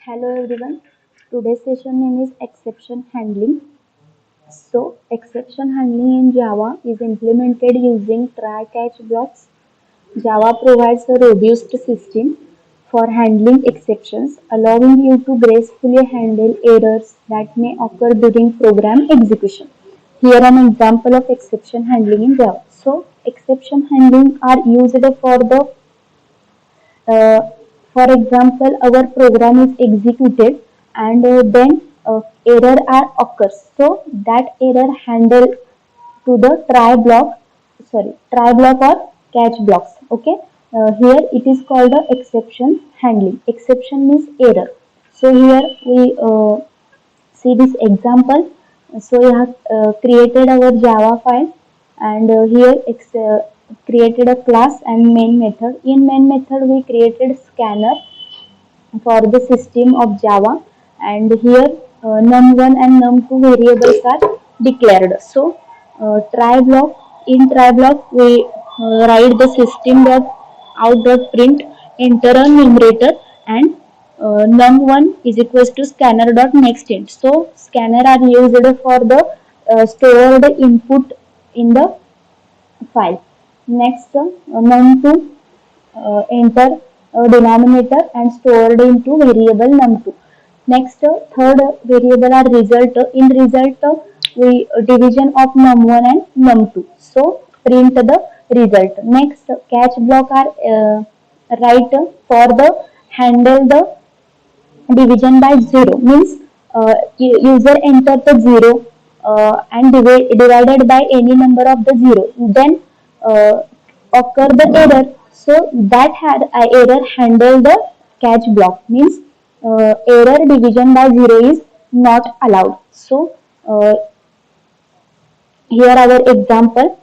Hello everyone. Today's session name is exception handling. So, exception handling in Java is implemented using try-catch blocks. Java provides a robust system for handling exceptions, allowing you to gracefully handle errors that may occur during program execution. Here an example of exception handling in Java. So, exception handling are used for the uh, for example, our program is executed and then error are occurs. So that error handle to the try block or catch blocks. Okay. Here it is called the exception handling. Exception means error. So here we see this example. So we have created our Java file and here created a class and main method. In main method we created scanner for the system of Java and here num1 and num2 variables are declared. So try block we write the system dot out dot print enter a numerator and num1 is equals to scanner dot next int. So scanner are used for the stored input in the file. Next num2 enter denominator and stored into variable num2. Next, third variable are result. In result, we division of num1 and num2. So print the result. Next, catch block are write for the handle the division by 0 means user enter the 0 and divided by any number of the 0 then occur the error. So that had error handle the catch block means error division by 0 is not allowed. So here our example.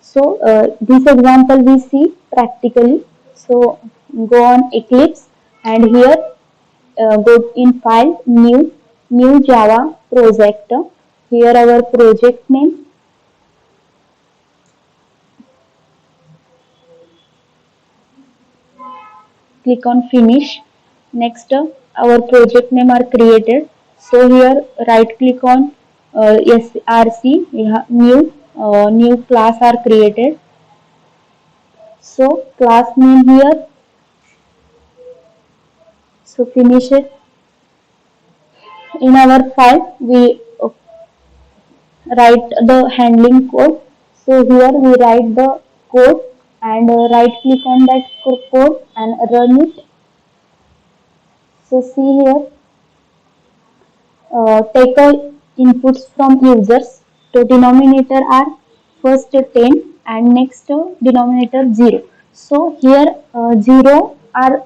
So this example we see practically. So go on Eclipse and here go in file new Java project. Here our project name. Click on finish. Next our project name are created. So here right click on src new class are created. So class name here. So finish it. In our file we write the handling code. So here we write the code and right click on that code and run it. So see here, take all inputs from users. So denominator are first 10 and next denominator 0. So here 0 are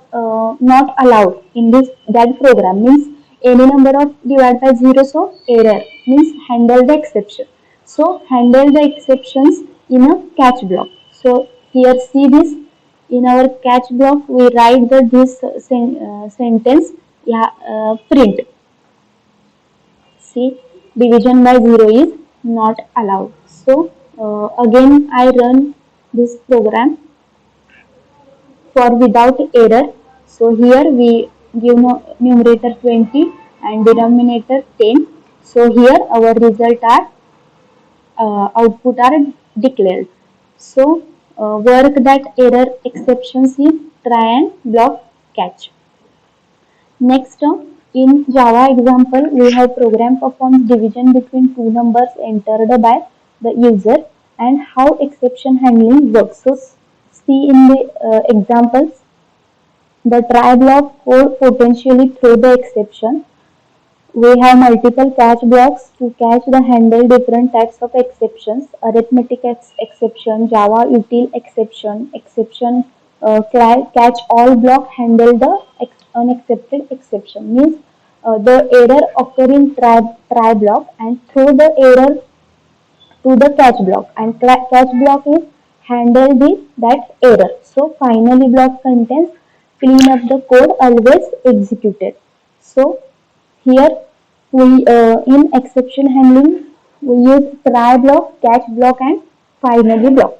not allowed in this that program means any number of divided by 0 so error means handle the exception. So handle the exceptions in a catch block. So here see this in our catch block we write the this sentence yeah, print. See division by 0 is not allowed. So again I run this program for without error. So here we give numerator 20 and denominator 10. So here our result are output are declared. So work that error exceptions in try and block catch. Next, in Java example, we have program performs division between two numbers entered by the user and how exception handling works. So, see in the examples, the try block code potentially throw the exception. We have multiple catch blocks to catch the handle different types of exceptions, arithmetic exception, Java util exception, catch all block handle the unaccepted exception means the error occur in try block and throw the error to the catch block and catch block is handle that error. So finally block contains clean up the code always executed. So here we in exception handling we use try block, catch block and finally block.